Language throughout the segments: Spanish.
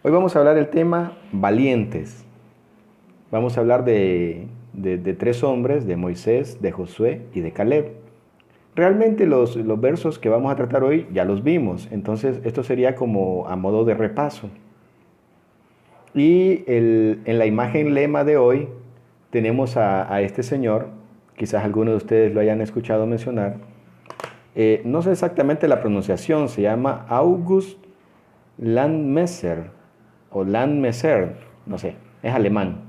Hoy vamos a hablar del tema valientes. Vamos a hablar de tres hombres, de Moisés, de Josué y de Caleb. Realmente los versos que vamos a tratar hoy ya los vimos, entonces esto sería como a modo de repaso. Y en la imagen lema de hoy tenemos a este señor, quizás algunos de ustedes lo hayan escuchado mencionar. No sé exactamente la pronunciación, se llama August Landmesser o Landmesser, no sé, es alemán.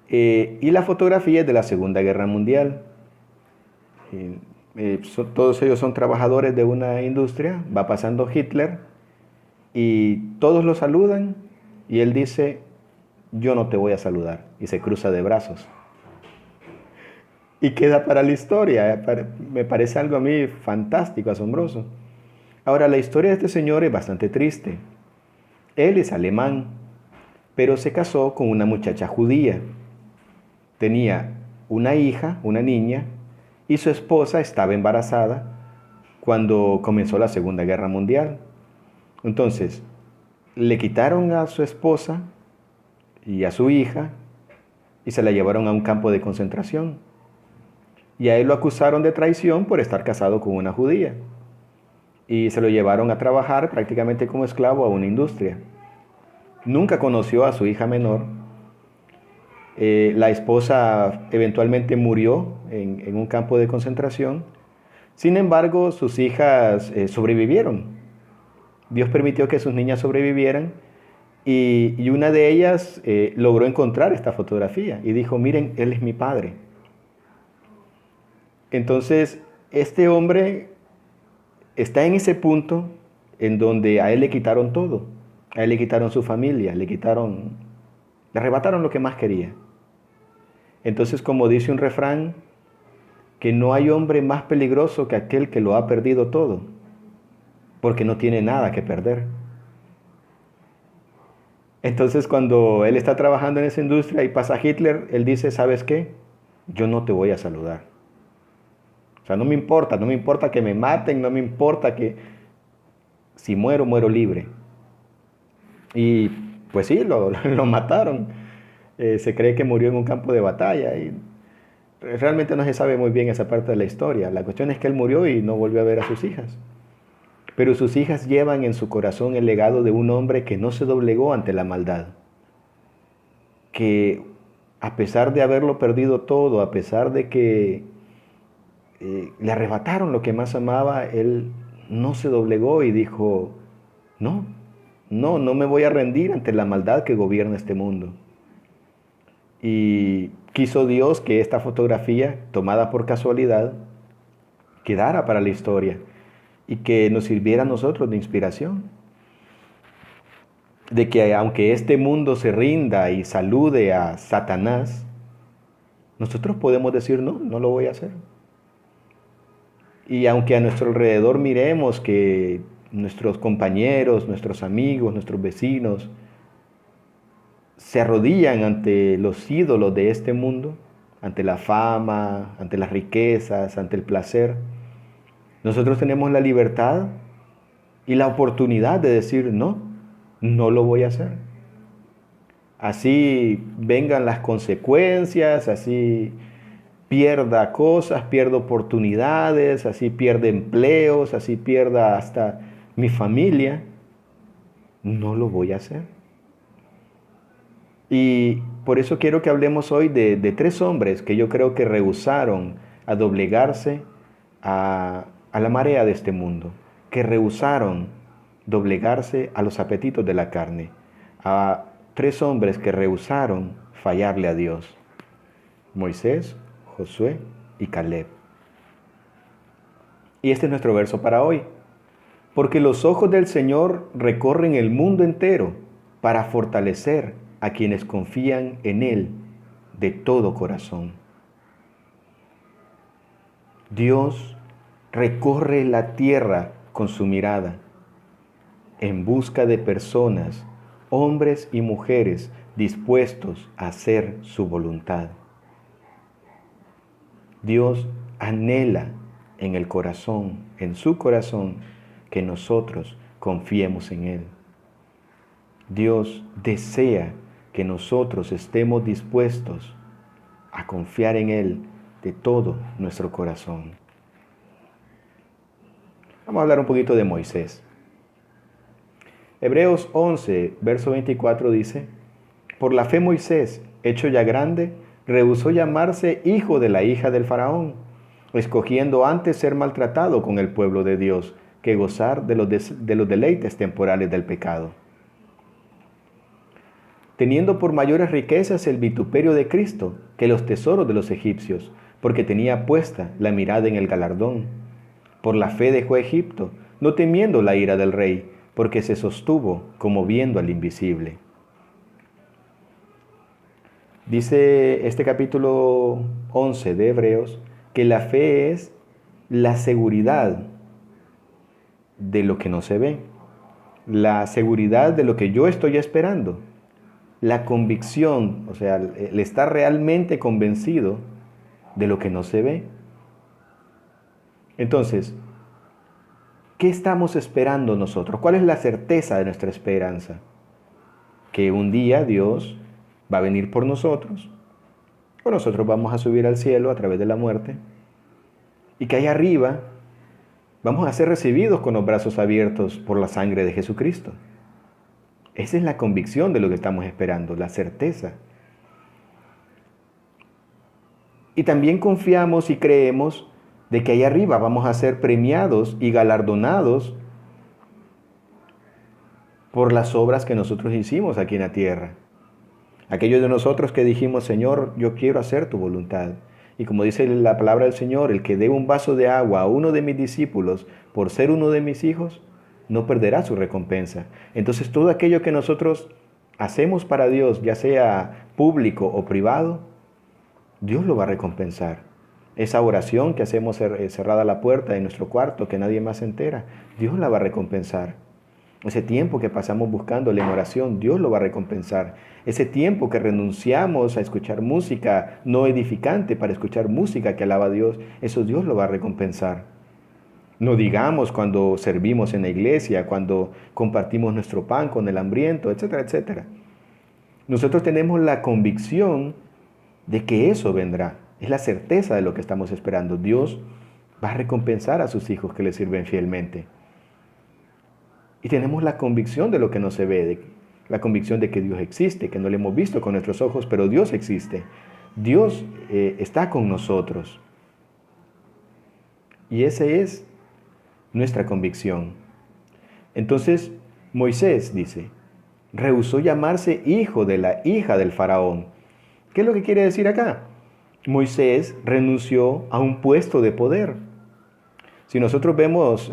Y la fotografía es de la Segunda Guerra Mundial. Todos ellos son trabajadores de una industria, va pasando Hitler y todos lo saludan y él dice, yo no te voy a saludar, y se cruza de brazos. Y queda para la historia, me parece algo a mí fantástico, asombroso. Ahora, la historia de este señor es bastante triste. Él es alemán, pero se casó con una muchacha judía. Tenía una hija, una niña, y su esposa estaba embarazada cuando comenzó la Segunda Guerra Mundial. Entonces, le quitaron a su esposa y a su hija y se la llevaron a un campo de concentración. Y a él lo acusaron de traición por estar casado con una judía. Y se lo llevaron a trabajar prácticamente como esclavo a una industria. Nunca conoció a su hija menor. La esposa eventualmente murió en un campo de concentración. Sin embargo, sus hijas sobrevivieron. Dios permitió que sus niñas sobrevivieran y una de ellas logró encontrar esta fotografía y dijo, miren, él es mi padre. Entonces, este hombre está en ese punto en donde a él le quitaron todo. A él le quitaron su familia, le arrebataron lo que más quería. Entonces, como dice un refrán, que no hay hombre más peligroso que aquel que lo ha perdido todo, porque no tiene nada que perder. Entonces, cuando él está trabajando en esa industria y pasa Hitler, él dice, ¿sabes qué? Yo no te voy a saludar. O sea, no me importa que me maten, no me importa que si muero, muero libre. Y pues sí, lo mataron. Se cree que murió en un campo de batalla y realmente no se sabe muy bien esa parte de la historia. La cuestión es que él murió y no volvió a ver a sus hijas. Pero sus hijas llevan en su corazón el legado de un hombre que no se doblegó ante la maldad. Que a pesar de haberlo perdido todo, a pesar de que le arrebataron lo que más amaba, él no se doblegó y dijo, no, no me voy a rendir ante la maldad que gobierna este mundo. Y quiso Dios que esta fotografía, tomada por casualidad, quedara para la historia y que nos sirviera a nosotros de inspiración. De que aunque este mundo se rinda y salude a Satanás, nosotros podemos decir, no, no lo voy a hacer. Y aunque a nuestro alrededor miremos que nuestros compañeros, nuestros amigos, nuestros vecinos se arrodillan ante los ídolos de este mundo, ante la fama, ante las riquezas, ante el placer, nosotros tenemos la libertad y la oportunidad de decir, no, no lo voy a hacer. Así vengan las consecuencias, así pierda cosas, pierda oportunidades, así pierda empleos, así pierda hasta mi familia, no lo voy a hacer. Y por eso quiero que hablemos hoy de tres hombres que yo creo que rehusaron a doblegarse a la marea de este mundo, que rehusaron doblegarse a los apetitos de la carne, a tres hombres que rehusaron fallarle a Dios: Moisés, Josué y Caleb. Y este es nuestro verso para hoy. Porque los ojos del Señor recorren el mundo entero para fortalecer a quienes confían en Él de todo corazón. Dios recorre la tierra con su mirada en busca de personas, hombres y mujeres dispuestos a hacer su voluntad. Dios anhela en el corazón, en su corazón, que nosotros confiemos en Él. Dios desea que nosotros estemos dispuestos a confiar en Él de todo nuestro corazón. Vamos a hablar un poquito de Moisés. Hebreos 11, verso 24 dice: por la fe Moisés, hecho ya grande, rehusó llamarse hijo de la hija del faraón, escogiendo antes ser maltratado con el pueblo de Dios que gozar de los deleites temporales del pecado. Teniendo por mayores riquezas el vituperio de Cristo que los tesoros de los egipcios, porque tenía puesta la mirada en el galardón. Por la fe dejó Egipto, no temiendo la ira del rey, porque se sostuvo como viendo al invisible. Dice este capítulo 11 de Hebreos que la fe es la seguridad de lo que no se ve, la seguridad de lo que yo estoy esperando, la convicción, o sea, el estar realmente convencido de lo que no se ve. Entonces, ¿qué estamos esperando nosotros? ¿Cuál es la certeza de nuestra esperanza? Que un día Dios va a venir por nosotros, o nosotros vamos a subir al cielo a través de la muerte, y que allá arriba vamos a ser recibidos con los brazos abiertos por la sangre de Jesucristo. Esa es la convicción de lo que estamos esperando, la certeza. Y también confiamos y creemos de que allá arriba vamos a ser premiados y galardonados por las obras que nosotros hicimos aquí en la tierra. Aquellos de nosotros que dijimos: Señor, yo quiero hacer tu voluntad. Y como dice la palabra del Señor, el que dé un vaso de agua a uno de mis discípulos por ser uno de mis hijos, no perderá su recompensa. Entonces todo aquello que nosotros hacemos para Dios, ya sea público o privado, Dios lo va a recompensar. Esa oración que hacemos cerrada la puerta de nuestro cuarto, que nadie más se entera, Dios la va a recompensar. Ese tiempo que pasamos buscándole en oración, Dios lo va a recompensar. Ese tiempo que renunciamos a escuchar música no edificante para escuchar música que alaba a Dios, eso Dios lo va a recompensar. No digamos cuando servimos en la iglesia, cuando compartimos nuestro pan con el hambriento, etcétera, etcétera. Nosotros tenemos la convicción de que eso vendrá. Es la certeza de lo que estamos esperando. Dios va a recompensar a sus hijos que le sirven fielmente. Y tenemos la convicción de lo que no se ve, la convicción de que Dios existe, que no lo hemos visto con nuestros ojos, pero Dios existe. Dios está con nosotros. Y esa es nuestra convicción. Entonces, Moisés dice, rehusó llamarse hijo de la hija del faraón. ¿Qué es lo que quiere decir acá? Moisés renunció a un puesto de poder. Si nosotros vemos,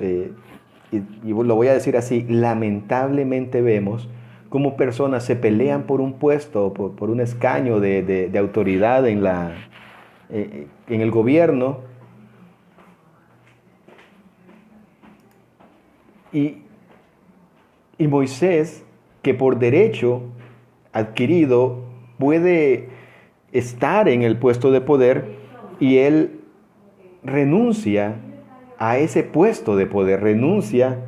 y lo voy a decir así, lamentablemente vemos cómo personas se pelean por un puesto, por un escaño de autoridad en el gobierno, y Moisés, que por derecho adquirido puede estar en el puesto de poder, y él renuncia a ese puesto de poder, renuncia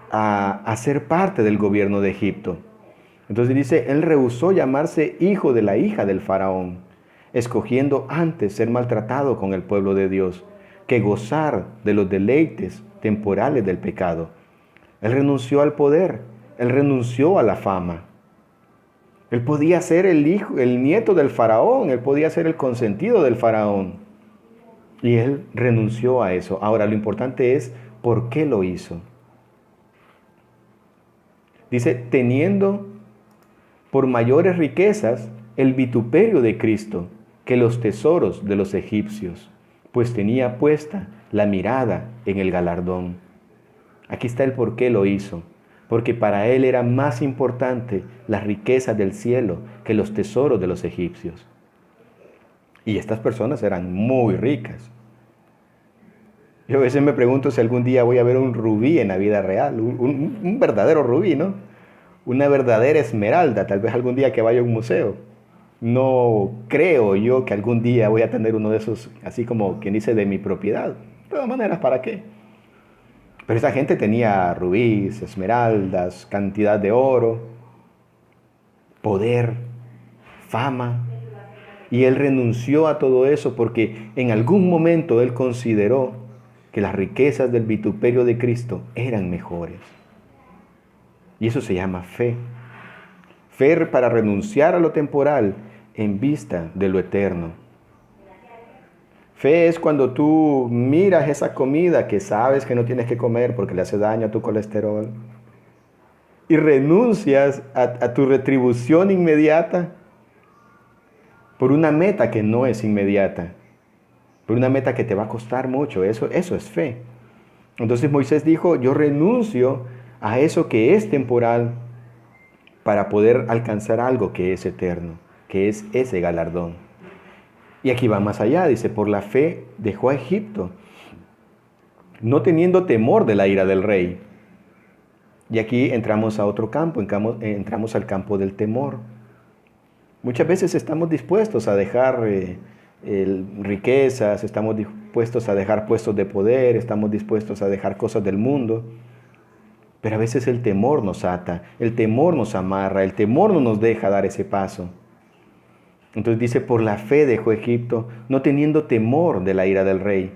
a ser parte del gobierno de Egipto. Entonces dice, él rehusó llamarse hijo de la hija del faraón, escogiendo antes ser maltratado con el pueblo de Dios, que gozar de los deleites temporales del pecado. Él renunció al poder, él renunció a la fama. Él podía ser el hijo, el nieto del faraón, él podía ser el consentido del faraón. Y él renunció a eso. Ahora, lo importante es por qué lo hizo. Dice, teniendo por mayores riquezas el vituperio de Cristo que los tesoros de los egipcios, pues tenía puesta la mirada en el galardón. Aquí está el por qué lo hizo. Porque para él era más importante las riquezas del cielo que los tesoros de los egipcios. Y estas personas eran muy ricas. Yo a veces me pregunto si algún día voy a ver un rubí en la vida real, un verdadero rubí, ¿no? Una verdadera esmeralda, tal vez algún día que vaya a un museo. No creo yo que algún día voy a tener uno de esos, así como quien dice, de mi propiedad. De todas maneras, ¿para qué? Pero esa gente tenía rubíes, esmeraldas, cantidad de oro. poder, fama. Y él renunció a todo eso porque en algún momento él consideró que las riquezas del vituperio de Cristo eran mejores. Y eso se llama fe. Fe para renunciar a lo temporal en vista de lo eterno. Fe es cuando tú miras esa comida que sabes que no tienes que comer porque le hace daño a tu colesterol y renuncias a tu retribución inmediata por una meta que no es inmediata, por una meta que te va a costar mucho. Eso es fe. Entonces Moisés dijo, yo renuncio a eso que es temporal para poder alcanzar algo que es eterno, que es ese galardón. Y aquí va más allá, dice, por la fe dejó a Egipto, no teniendo temor de la ira del rey. Y aquí entramos a otro campo, entramos al campo del temor. Muchas veces estamos dispuestos a dejar riquezas, estamos dispuestos a dejar puestos de poder, estamos dispuestos a dejar cosas del mundo. Pero a veces el temor nos ata, el temor nos amarra, el temor no nos deja dar ese paso. Entonces dice, por la fe dejó Egipto, no teniendo temor de la ira del rey,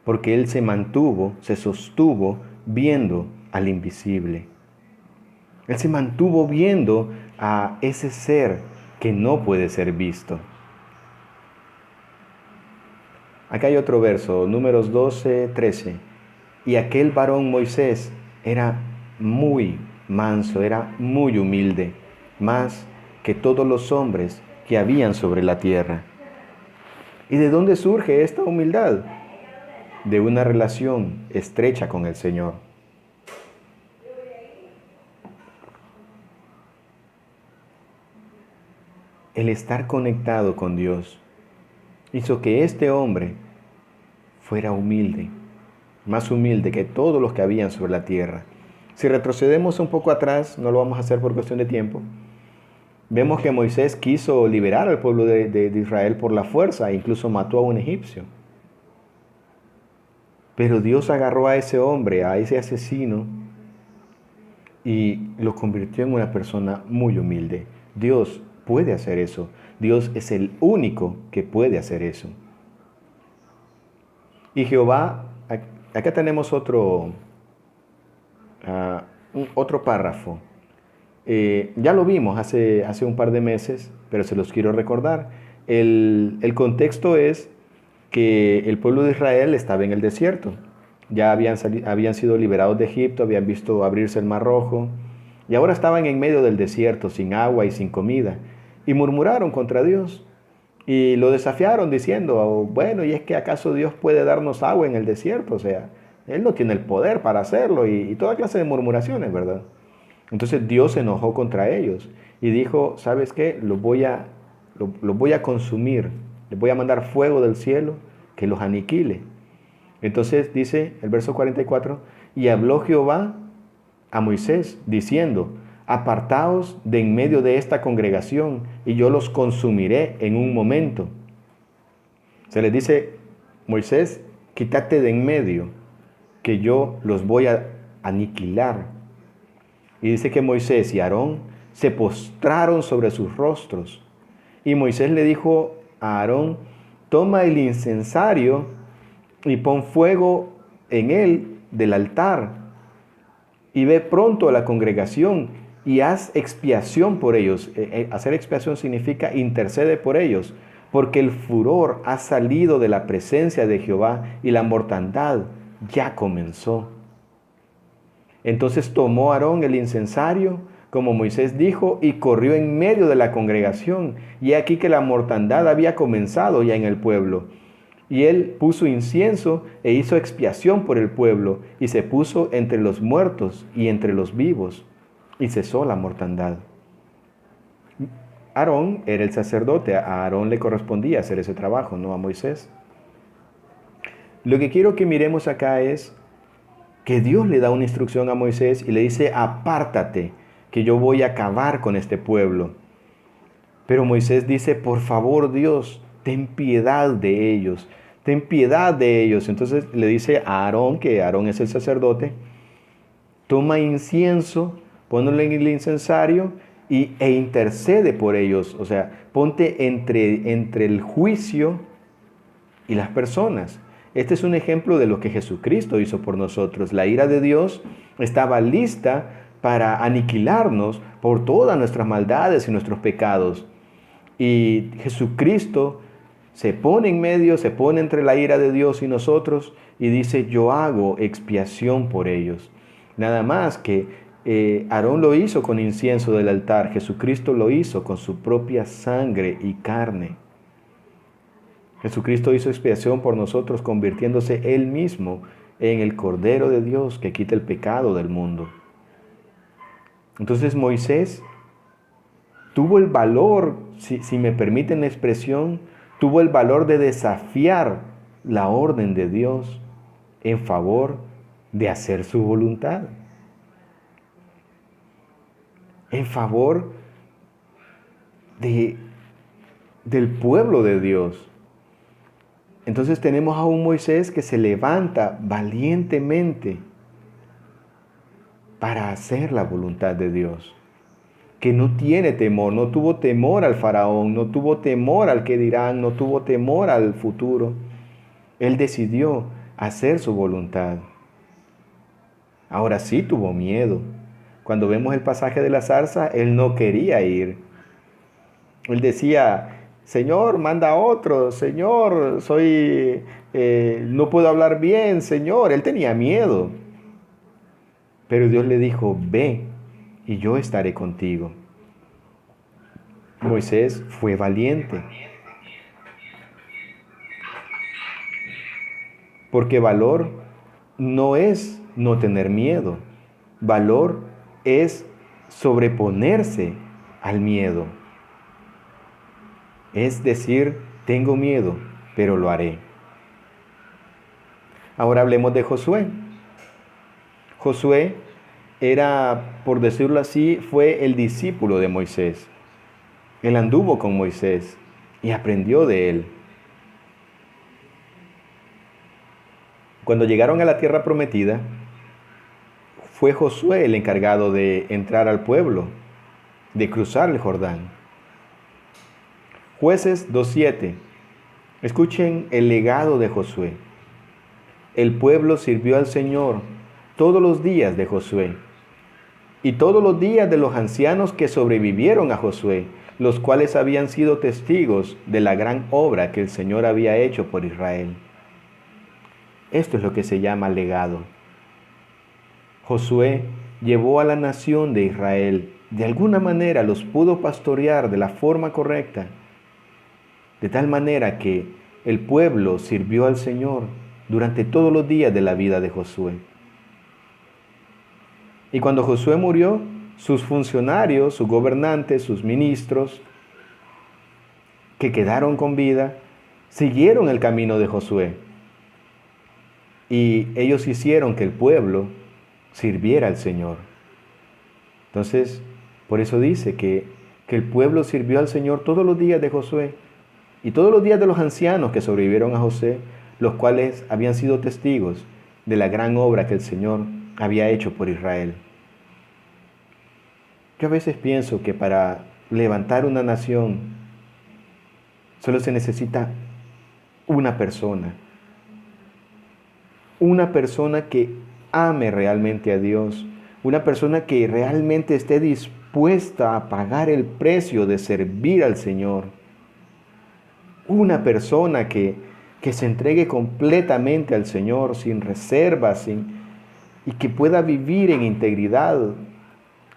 porque él se sostuvo viendo al invisible. Él se mantuvo viendo a ese ser que no puede ser visto. Acá hay otro verso, Números 12, 13. Y aquel varón Moisés era muy manso, era muy humilde, más que todos los hombres que habían sobre la tierra. ¿Y de dónde surge esta humildad? De una relación estrecha con el Señor. El estar conectado con Dios hizo que este hombre fuera humilde, más humilde que todos los que habían sobre la tierra. Si retrocedemos un poco atrás, no lo vamos a hacer por cuestión de tiempo, vemos que Moisés quiso liberar al pueblo de Israel por la fuerza, e incluso mató a un egipcio. Pero Dios agarró a ese hombre, a ese asesino, y lo convirtió en una persona muy humilde. Dios puede hacer eso. Dios es el único que puede hacer eso. Y Jehová, acá tenemos otro párrafo. Ya lo vimos hace un par de meses, pero se los quiero recordar. El contexto es que el pueblo de Israel estaba en el desierto. Ya habían sido liberados de Egipto, habían visto abrirse el Mar Rojo, y ahora estaban en medio del desierto, sin agua y sin comida. Y murmuraron contra Dios y lo desafiaron diciendo, bueno, ¿y es que acaso Dios puede darnos agua en el desierto? O sea, Él no tiene el poder para hacerlo y toda clase de murmuraciones, ¿verdad? Entonces Dios se enojó contra ellos y dijo, ¿sabes qué? Los voy a consumir, les voy a mandar fuego del cielo que los aniquile. Entonces dice el verso 44, y habló Jehová a Moisés diciendo, apartaos de en medio de esta congregación, y yo los consumiré en un momento. Se les dice, Moisés, quítate de en medio, que yo los voy a aniquilar. Y dice que Moisés y Aarón se postraron sobre sus rostros. Y Moisés le dijo a Aarón, toma el incensario y pon fuego en él del altar, y ve pronto a la congregación y haz expiación por ellos. Hacer expiación significa intercede por ellos, porque el furor ha salido de la presencia de Jehová y la mortandad ya comenzó. Entonces tomó Aarón el incensario, como Moisés dijo, y corrió en medio de la congregación. Y aquí que la mortandad había comenzado ya en el pueblo. Y él puso incienso e hizo expiación por el pueblo, y se puso entre los muertos y entre los vivos, y cesó la mortandad. Aarón era el sacerdote, a Aarón le correspondía hacer ese trabajo, no a Moisés. Lo que quiero que miremos acá es que Dios le da una instrucción a Moisés y le dice, apártate, que yo voy a acabar con este pueblo. Pero Moisés dice, por favor Dios, ten piedad de ellos, ten piedad de ellos. Entonces le dice a Aarón, que Aarón es el sacerdote, toma incienso, ponlo en el incensario e intercede por ellos. O sea, ponte entre el juicio y las personas. Este es un ejemplo de lo que Jesucristo hizo por nosotros. La ira de Dios estaba lista para aniquilarnos por todas nuestras maldades y nuestros pecados. Y Jesucristo se pone en medio, se pone entre la ira de Dios y nosotros y dice, yo hago expiación por ellos. Nada más que Aarón lo hizo con incienso del altar, Jesucristo lo hizo con su propia sangre y carne. Jesucristo hizo expiación por nosotros, convirtiéndose Él mismo en el Cordero de Dios que quita el pecado del mundo. Entonces Moisés tuvo el valor, si me permiten la expresión, tuvo el valor de desafiar la orden de Dios en favor de hacer su voluntad. En favor del pueblo de Dios. Entonces tenemos a un Moisés que se levanta valientemente para hacer la voluntad de Dios. Que no tiene temor, no tuvo temor al faraón, no tuvo temor al que dirán, no tuvo temor al futuro. Él decidió hacer su voluntad. Ahora sí tuvo miedo. Cuando vemos el pasaje de la zarza, él no quería ir. Él decía, Señor, manda a otro, Señor, no puedo hablar bien, Señor. Él tenía miedo. Pero Dios le dijo, ve y yo estaré contigo. Moisés fue valiente. Porque valor no es no tener miedo. Valor es sobreponerse al miedo. Es decir, tengo miedo, pero lo haré. Ahora hablemos de Josué. Josué era, por decirlo así, fue el discípulo de Moisés. Él anduvo con Moisés y aprendió de él. Cuando llegaron a la tierra prometida, fue Josué el encargado de entrar al pueblo, de cruzar el Jordán. Jueces 2:7. Escuchen el legado de Josué. El pueblo sirvió al Señor todos los días de Josué y todos los días de los ancianos que sobrevivieron a Josué, los cuales habían sido testigos de la gran obra que el Señor había hecho por Israel. Esto es lo que se llama legado. Josué llevó a la nación de Israel, de alguna manera los pudo pastorear de la forma correcta, de tal manera que el pueblo sirvió al Señor durante todos los días de la vida de Josué. Y cuando Josué murió, sus funcionarios, sus gobernantes, sus ministros, que quedaron con vida, siguieron el camino de Josué. Y ellos hicieron que el pueblo sirviera al Señor. Entonces, por eso dice que el pueblo sirvió al Señor todos los días de Josué y todos los días de los ancianos que sobrevivieron a Josué, los cuales habían sido testigos de la gran obra que el Señor había hecho por Israel. Yo a veces pienso que para levantar una nación solo se necesita una persona que ame realmente a Dios, una persona que realmente esté dispuesta a pagar el precio de servir al Señor, una persona que se entregue completamente al Señor sin reservas y que pueda vivir en integridad,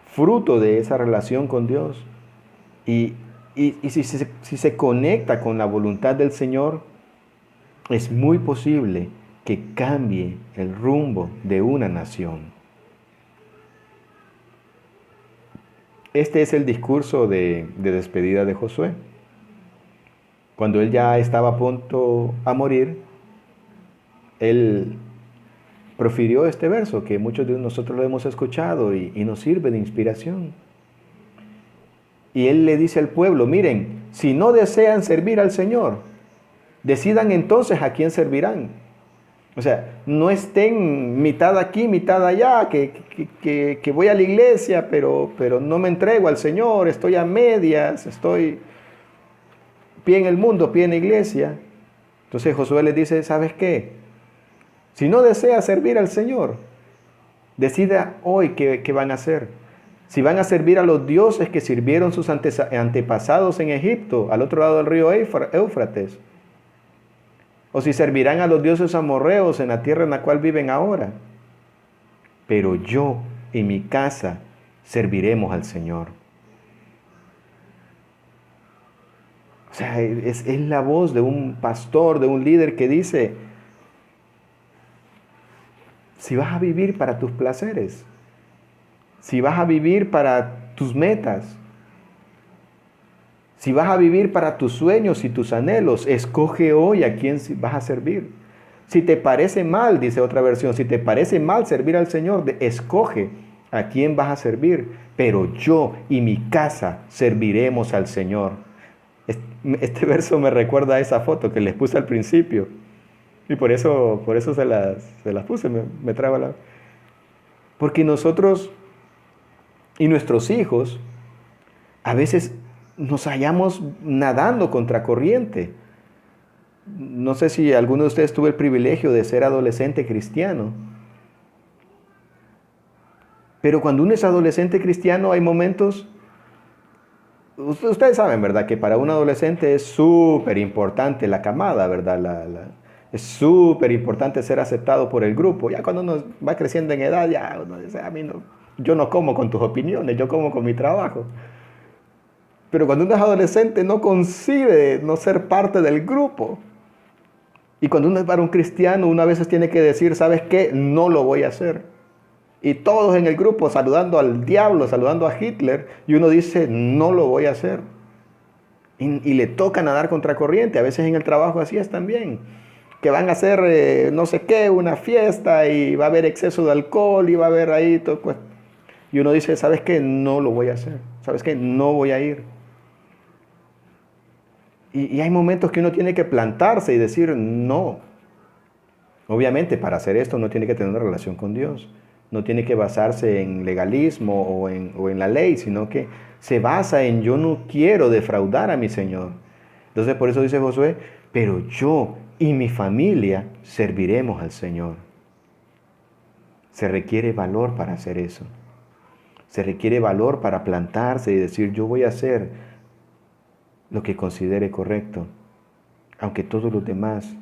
fruto de esa relación con Dios. Y si se conecta con la voluntad del Señor, es muy posible que cambie el rumbo de una nación. Este es el discurso de despedida de Josué. Cuando él ya estaba a punto a morir, él profirió este verso que muchos de nosotros lo hemos escuchado y nos sirve de inspiración. Y él le dice al pueblo, miren, si no desean servir al Señor, decidan entonces a quién servirán. O sea, no estén mitad aquí, mitad allá, que voy a la iglesia, pero no me entrego al Señor, estoy a medias, estoy pie en el mundo, pie en la iglesia. Entonces Josué les dice, ¿sabes qué? Si no desea servir al Señor, decida hoy qué van a hacer. Si van a servir a los dioses que sirvieron sus antepasados en Egipto, al otro lado del río Éufrates, o si servirán a los dioses amorreos en la tierra en la cual viven ahora. Pero yo y mi casa serviremos al Señor. O sea, es la voz de un pastor, de un líder que dice, si vas a vivir para tus placeres, si vas a vivir para tus metas, si vas a vivir para tus sueños y tus anhelos, escoge hoy a quién vas a servir. Si te parece mal, dice otra versión, si te parece mal servir al Señor, escoge a quién vas a servir. Pero yo y mi casa serviremos al Señor. Este verso me recuerda a esa foto que les puse al principio. Y por eso se las puse, me trago la... Porque nosotros y nuestros hijos a veces nos hallamos nadando contra corriente. No sé si alguno de ustedes tuvo el privilegio de ser adolescente cristiano. Pero cuando uno es adolescente cristiano hay momentos... Ustedes saben, ¿verdad? Que para un adolescente es súper importante la camada, ¿verdad? Es súper importante ser aceptado por el grupo. Ya cuando uno va creciendo en edad, ya uno dice, a mí no, yo no como con tus opiniones, yo como con mi trabajo. Pero cuando uno es adolescente no concibe no ser parte del grupo. Y cuando uno es para un cristiano, uno a veces tiene que decir, ¿sabes qué? No lo voy a hacer. Y todos en el grupo saludando al diablo, saludando a Hitler, y uno dice, no lo voy a hacer. Y le toca nadar contra corriente. A veces en el trabajo así es también. Que van a hacer no sé qué, una fiesta, y va a haber exceso de alcohol, y va a haber ahí todo. Y uno dice, ¿sabes qué? No lo voy a hacer. ¿Sabes qué? No voy a ir. Y hay momentos que uno tiene que plantarse y decir, no. Obviamente, para hacer esto uno tiene que tener una relación con Dios. No tiene que basarse en legalismo o en la ley, sino que se basa en yo no quiero defraudar a mi Señor. Entonces por eso dice Josué, pero yo y mi familia serviremos al Señor. Se requiere valor para hacer eso. Se requiere valor para plantarse y decir, yo voy a hacer lo que considere correcto, aunque todos los demás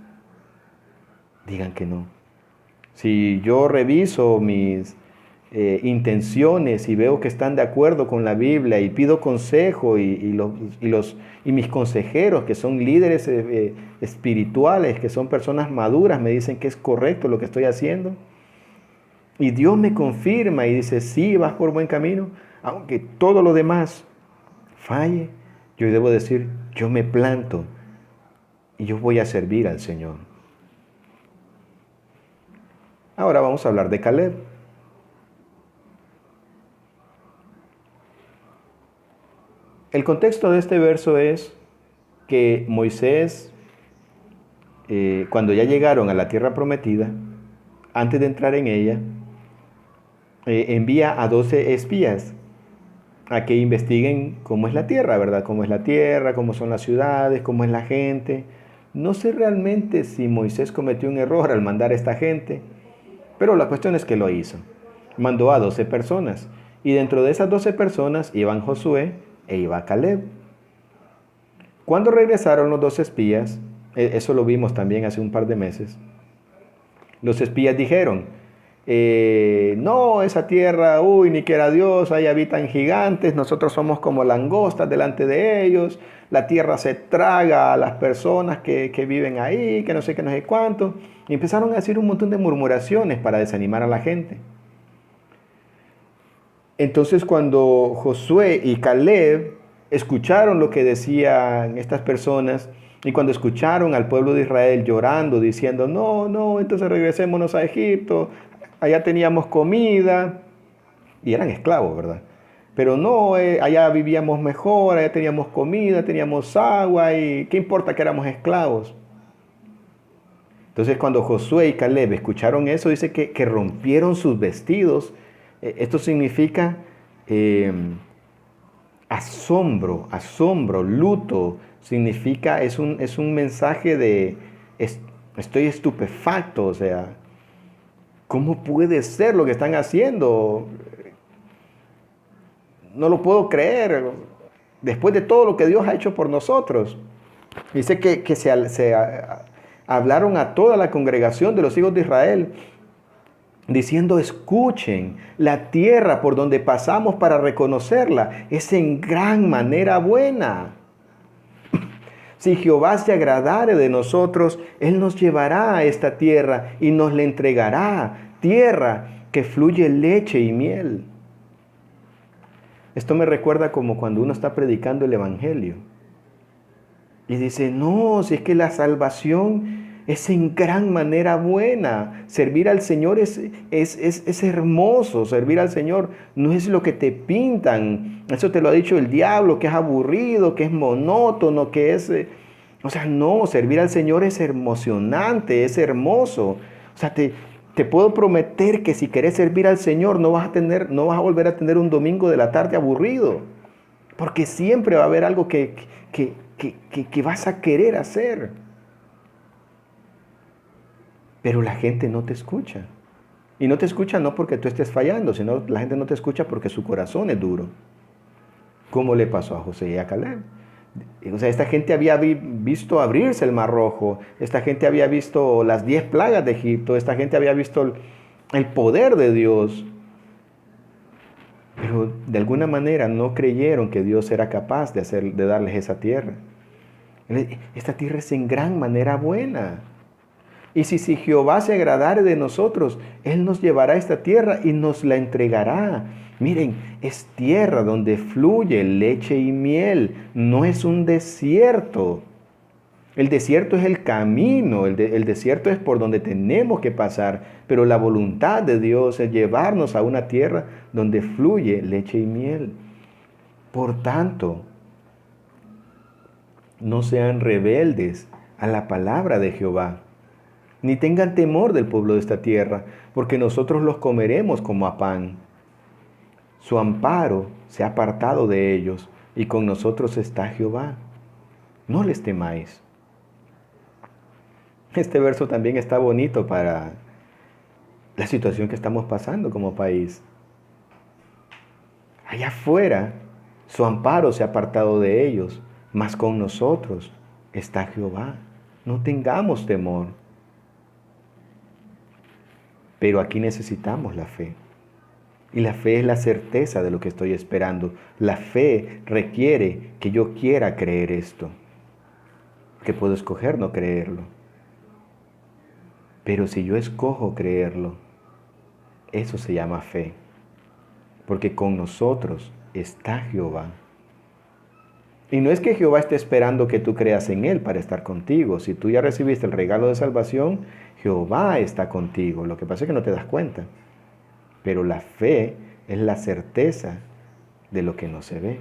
digan que no. Si yo reviso mis intenciones y veo que están de acuerdo con la Biblia y pido consejo y mis consejeros, que son líderes espirituales, que son personas maduras, me dicen que es correcto lo que estoy haciendo, y Dios me confirma y dice, sí, vas por buen camino, aunque todo lo demás falle, yo debo decir, yo me planto y yo voy a servir al Señor. Ahora vamos a hablar de Caleb. El contexto de este verso es que Moisés, cuando ya llegaron a la tierra prometida, antes de entrar en ella, envía a 12 espías a que investiguen cómo es la tierra, ¿verdad? Cómo es la tierra, cómo son las ciudades, cómo es la gente. No sé realmente si Moisés cometió un error al mandar a esta gente, pero la cuestión es que lo hizo. Mandó a 12 personas. Y dentro de esas 12 personas iban Josué e iba Caleb. Cuando regresaron los 2 espías, eso lo vimos también hace un par de meses, los espías dijeron, no, esa tierra, ni quiera Dios, ahí habitan gigantes, nosotros somos como langostas delante de ellos, la tierra se traga a las personas que viven ahí, que no sé qué, no sé cuánto. Y empezaron a decir un montón de murmuraciones para desanimar a la gente. Entonces cuando Josué y Caleb escucharon lo que decían estas personas, y cuando escucharon al pueblo de Israel llorando, diciendo, no, entonces regresémonos a Egipto, allá teníamos comida, y eran esclavos, ¿verdad? Pero no, allá vivíamos mejor, allá teníamos comida, teníamos agua, y ¿qué importa que éramos esclavos? Entonces cuando Josué y Caleb escucharon eso, dice que rompieron sus vestidos. Esto significa asombro, luto. Significa, es un mensaje de estoy estupefacto, o sea, ¿cómo puede ser lo que están haciendo? No lo puedo creer, después de todo lo que Dios ha hecho por nosotros. Dice que hablaron a toda la congregación de los hijos de Israel, diciendo, escuchen, la tierra por donde pasamos para reconocerla es en gran manera buena. Si Jehová se agradare de nosotros, Él nos llevará a esta tierra y nos la entregará, tierra que fluye leche y miel. Esto me recuerda como cuando uno está predicando el Evangelio y dice, no, si es que la salvación es en gran manera buena. Servir al Señor es hermoso. Servir al Señor no es lo que te pintan. Eso te lo ha dicho el diablo, que es aburrido, que es monótono, que es... O sea, no, servir al Señor es emocionante, es hermoso. O sea, te puedo prometer que si querés servir al Señor no vas a volver a tener un domingo de la tarde aburrido. Porque siempre va a haber algo que vas a querer hacer. Pero la gente no te escucha. Y no te escucha no porque tú estés fallando, sino la gente no te escucha porque su corazón es duro. ¿Cómo le pasó a José y a Caleb? O sea, esta gente había visto abrirse el Mar Rojo. Esta gente había visto las 10 plagas de Egipto. Esta gente había visto el poder de Dios. Pero de alguna manera no creyeron que Dios era capaz de darles esa tierra. Esta tierra es en gran manera buena. Y si Jehová se agradare de nosotros, Él nos llevará a esta tierra y nos la entregará. Miren, es tierra donde fluye leche y miel, no es un desierto. El desierto es el camino, el desierto es por donde tenemos que pasar, pero la voluntad de Dios es llevarnos a una tierra donde fluye leche y miel. Por tanto, no sean rebeldes a la palabra de Jehová, ni tengan temor del pueblo de esta tierra, porque nosotros los comeremos como a pan. Su amparo se ha apartado de ellos, y con nosotros está Jehová. No les temáis. Este verso también está bonito para la situación que estamos pasando como país. Allá afuera, su amparo se ha apartado de ellos, mas con nosotros está Jehová. No tengamos temor. Pero aquí necesitamos la fe. Y la fe es la certeza de lo que estoy esperando. La fe requiere que yo quiera creer esto. Que puedo escoger no creerlo. Pero si yo escojo creerlo, eso se llama fe. Porque con nosotros está Jehová. Y no es que Jehová esté esperando que tú creas en Él para estar contigo. Si tú ya recibiste el regalo de salvación, Jehová está contigo. Lo que pasa es que no te das cuenta. Pero la fe es la certeza de lo que no se ve.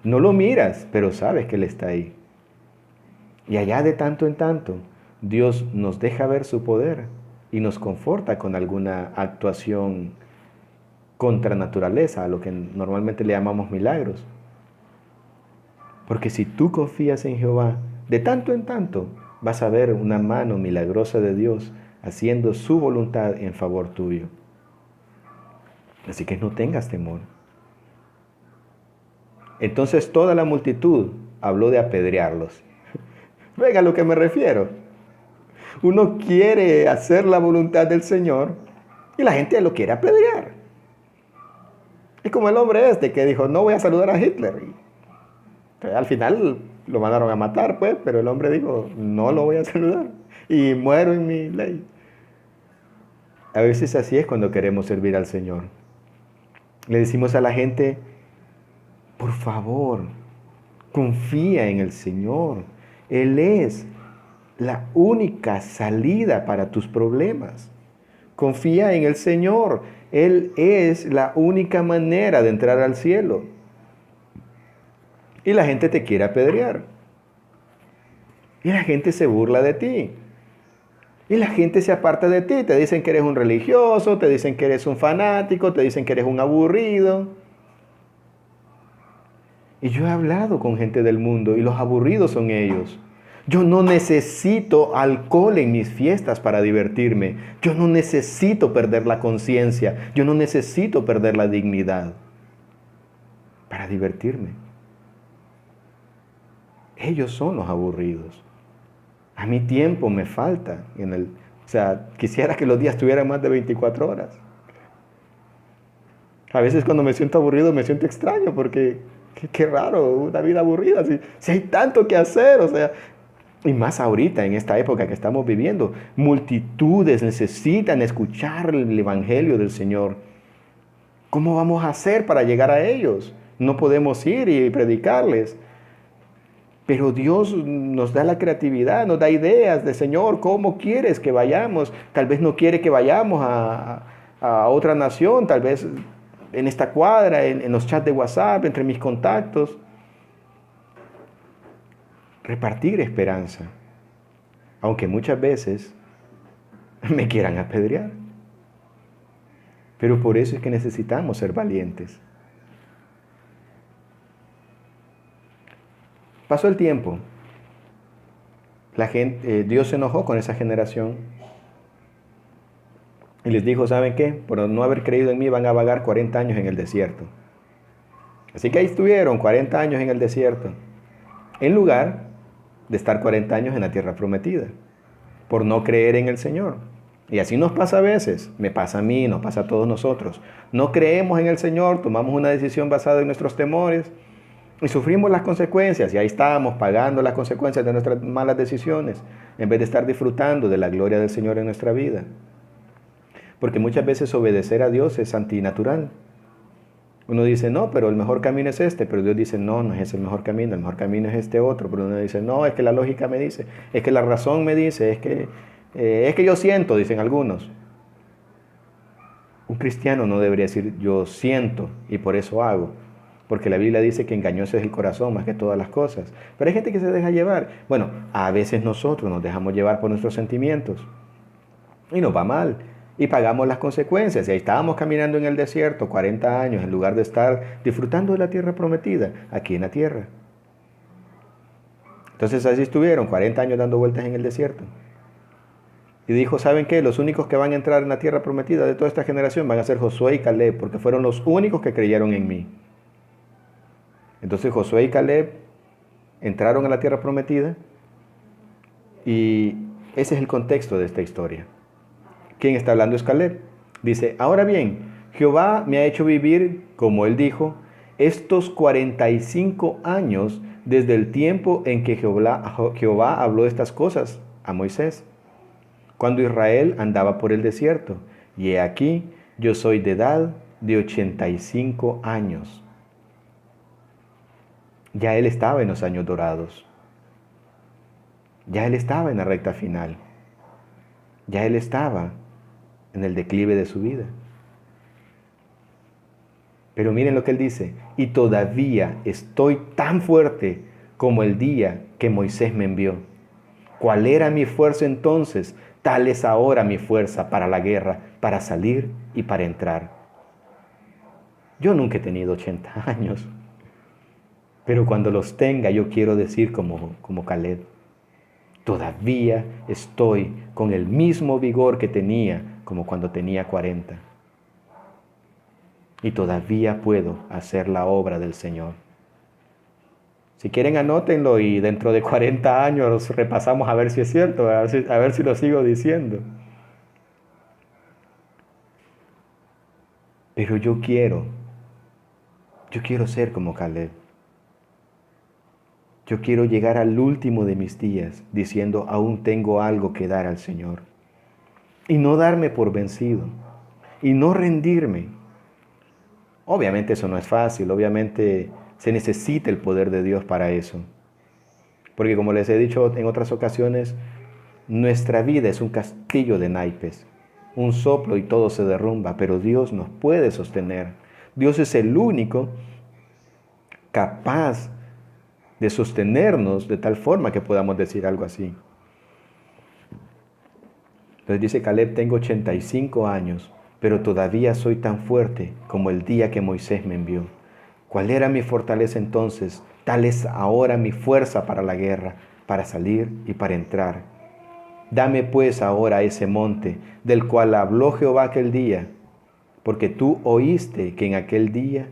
No lo miras, pero sabes que Él está ahí. Y allá de tanto en tanto, Dios nos deja ver su poder y nos conforta con alguna actuación contra naturaleza, a lo que normalmente le llamamos milagros. Porque si tú confías en Jehová, de tanto en tanto vas a ver una mano milagrosa de Dios haciendo su voluntad en favor tuyo. Así que no tengas temor. Entonces toda la multitud habló de apedrearlos. Venga a lo que me refiero. Uno quiere hacer la voluntad del Señor y la gente lo quiere apedrear. Es como el hombre este que dijo, no voy a saludar a Hitler. Al final lo mandaron a matar, pues, pero el hombre dijo, no lo voy a saludar y muero en mi ley. A veces así es cuando queremos servir al Señor. Le decimos a la gente, por favor, confía en el Señor. Él es la única salida para tus problemas. Confía en el Señor. Él es la única manera de entrar al cielo. Y la gente te quiere apedrear. Y la gente se burla de ti. Y la gente se aparta de ti, te dicen que eres un religioso, te dicen que eres un fanático, te dicen que eres un aburrido. Y yo he hablado con gente del mundo y los aburridos son ellos. Yo no necesito alcohol en mis fiestas para divertirme. Yo no necesito perder la conciencia. Yo no necesito perder la dignidad para divertirme. Ellos son los aburridos. A mí tiempo me falta. O sea, quisiera que los días tuvieran más de 24 horas. A veces cuando me siento aburrido me siento extraño porque qué raro, una vida aburrida. Si hay tanto que hacer, o sea, y más ahorita en esta época que estamos viviendo, multitudes necesitan escuchar el Evangelio del Señor. ¿Cómo vamos a hacer para llegar a ellos? No podemos ir y predicarles. Pero Dios nos da la creatividad, nos da ideas de Señor, ¿cómo quieres que vayamos? Tal vez no quiere que vayamos a otra nación, tal vez en esta cuadra, en los chats de WhatsApp, entre mis contactos. Repartir esperanza, aunque muchas veces me quieran apedrear. Pero por eso es que necesitamos ser valientes. Pasó el tiempo. Dios se enojó con esa generación y les dijo, ¿saben qué? Por no haber creído en mí van a vagar 40 años en el desierto. Así que ahí estuvieron 40 años en el desierto, en lugar de estar 40 años en la tierra prometida, por no creer en el Señor. Y así nos pasa a veces, me pasa a mí, nos pasa a todos nosotros. No creemos en el Señor, tomamos una decisión basada en nuestros temores, y sufrimos las consecuencias, y ahí estamos pagando las consecuencias de nuestras malas decisiones, en vez de estar disfrutando de la gloria del Señor en nuestra vida. Porque muchas veces obedecer a Dios es antinatural. Uno dice, no, pero el mejor camino es este, pero Dios dice, no, no es el mejor camino es este otro. Pero uno dice, no, es que la lógica me dice, es que la razón me dice, es que yo siento, dicen algunos. Un cristiano no debería decir, yo siento y por eso hago. Porque la Biblia dice que engañoso es el corazón más que todas las cosas. Pero hay gente que se deja llevar. Bueno, a veces nosotros nos dejamos llevar por nuestros sentimientos. Y nos va mal. Y pagamos las consecuencias. Y ahí estábamos caminando en el desierto 40 años en lugar de estar disfrutando de la tierra prometida aquí en la tierra. Entonces así estuvieron 40 años dando vueltas en el desierto. Y dijo, ¿saben qué? Los únicos que van a entrar en la tierra prometida de toda esta generación van a ser Josué y Caleb, porque fueron los únicos que creyeron en mí. Entonces Josué y Caleb entraron a la tierra prometida y ese es el contexto de esta historia. ¿Quién está hablando? Es Caleb. Dice, ahora bien, Jehová me ha hecho vivir, como él dijo, estos 45 años desde el tiempo en que Jehová habló estas cosas a Moisés, cuando Israel andaba por el desierto. Y he aquí, yo soy de edad de 85 años. Ya él estaba en los años dorados. Ya él estaba en la recta final. Ya él estaba en el declive de su vida. Pero miren lo que él dice, y todavía estoy tan fuerte como el día que Moisés me envió. ¿Cuál era mi fuerza entonces? Tal es ahora mi fuerza para la guerra, para salir y para entrar. Yo nunca he tenido 80 años. Pero cuando los tenga, yo quiero decir como Caleb, todavía estoy con el mismo vigor que tenía como cuando tenía 40. Y todavía puedo hacer la obra del Señor. Si quieren, anótenlo y dentro de 40 años repasamos a ver si es cierto, a ver si lo sigo diciendo. Pero yo quiero ser como Caleb. Yo quiero llegar al último de mis días diciendo, aún tengo algo que dar al Señor. Y no darme por vencido. Y no rendirme. Obviamente eso no es fácil. Obviamente se necesita el poder de Dios para eso. Porque como les he dicho en otras ocasiones, nuestra vida es un castillo de naipes. Un soplo y todo se derrumba, pero Dios nos puede sostener. Dios es el único capaz de sostenernos de tal forma que podamos decir algo así. Entonces dice Caleb, tengo 85 años, pero todavía soy tan fuerte como el día que Moisés me envió. ¿Cuál era mi fortaleza entonces? Tal es ahora mi fuerza para la guerra, para salir y para entrar. Dame pues ahora ese monte del cual habló Jehová aquel día, porque tú oíste que en aquel día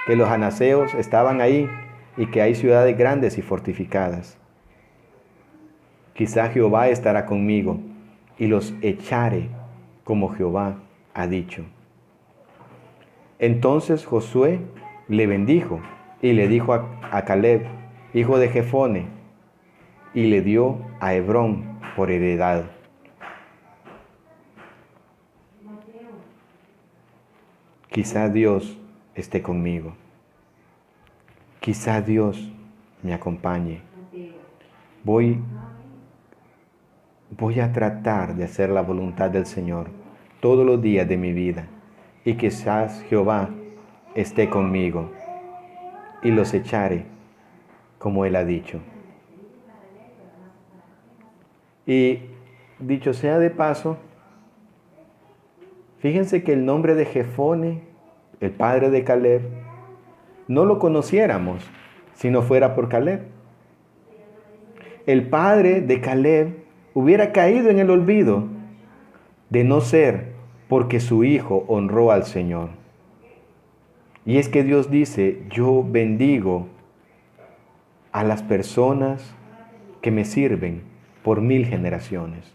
que los anaseos estaban ahí y que hay ciudades grandes y fortificadas. Quizá Jehová estará conmigo y los echaré como Jehová ha dicho. Entonces Josué le bendijo y le dijo a Caleb, hijo de Jefone, y le dio a Hebrón por heredad. Quizá Dios esté conmigo. Quizá Dios me acompañe. Voy a tratar de hacer la voluntad del Señor todos los días de mi vida. Y quizás Jehová esté conmigo y los echaré como Él ha dicho. Y dicho sea de paso, fíjense que el nombre de Jefone, el padre de Caleb, no lo conociéramos si no fuera por Caleb. El padre de Caleb hubiera caído en el olvido de no ser porque su hijo honró al Señor. Y es que Dios dice, yo bendigo a las personas que me sirven por 1000 generaciones.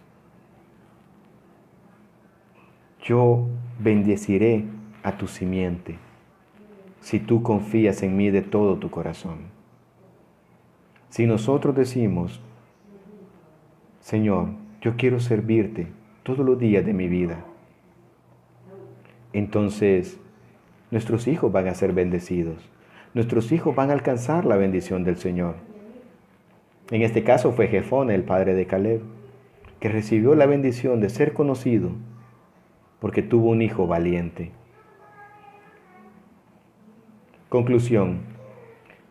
Yo bendeciré a tu simiente si tú confías en mí de todo tu corazón. Si nosotros decimos, Señor, yo quiero servirte todos los días de mi vida, entonces nuestros hijos van a ser bendecidos. Nuestros hijos van a alcanzar la bendición del Señor. En este caso fue Jefone, el padre de Caleb, que recibió la bendición de ser conocido porque tuvo un hijo valiente. Conclusión.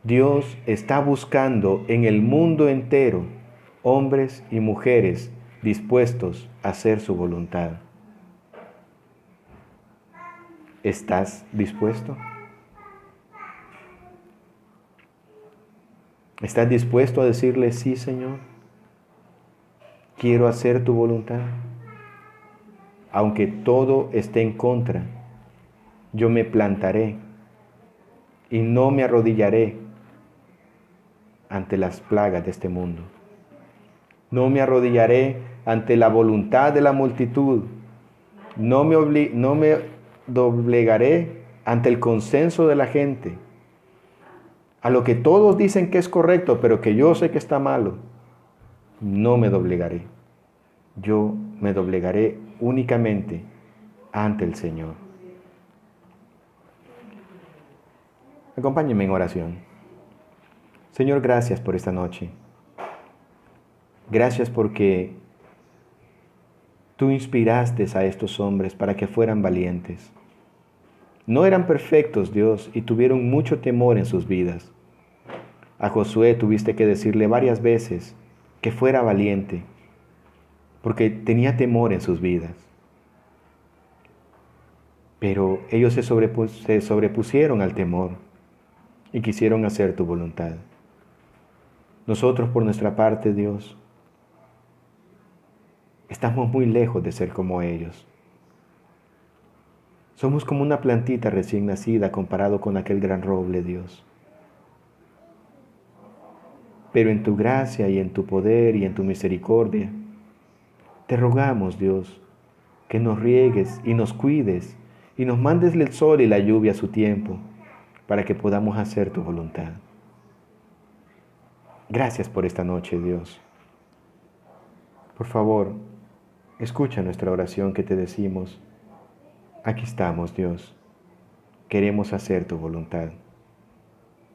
Dios está buscando en el mundo entero hombres y mujeres dispuestos a hacer su voluntad. ¿Estás dispuesto? ¿Estás dispuesto a decirle, sí, Señor? Quiero hacer tu voluntad. Aunque todo esté en contra, yo me plantaré y no me arrodillaré ante las plagas de este mundo. No me arrodillaré ante la voluntad de la multitud. No me doblegaré ante el consenso de la gente. A lo que todos dicen que es correcto, pero que yo sé que está malo, no me doblegaré. Yo me doblegaré únicamente ante el Señor. Acompáñenme en oración. Señor, gracias por esta noche. Gracias porque tú inspiraste a estos hombres para que fueran valientes. No eran perfectos, Dios, y tuvieron mucho temor en sus vidas. A Josué tuviste que decirle varias veces que fuera valiente, porque tenía temor en sus vidas. Pero ellos se sobrepusieron al temor y quisieron hacer tu voluntad. Nosotros, por nuestra parte, Dios, estamos muy lejos de ser como ellos. Somos como una plantita recién nacida comparado con aquel gran roble, Dios. Pero en tu gracia y en tu poder y en tu misericordia, te rogamos, Dios, que nos riegues y nos cuides y nos mandes el sol y la lluvia a su tiempo para que podamos hacer tu voluntad. Gracias por esta noche, Dios. Por favor, escucha nuestra oración que te decimos. Aquí estamos, Dios. Queremos hacer tu voluntad.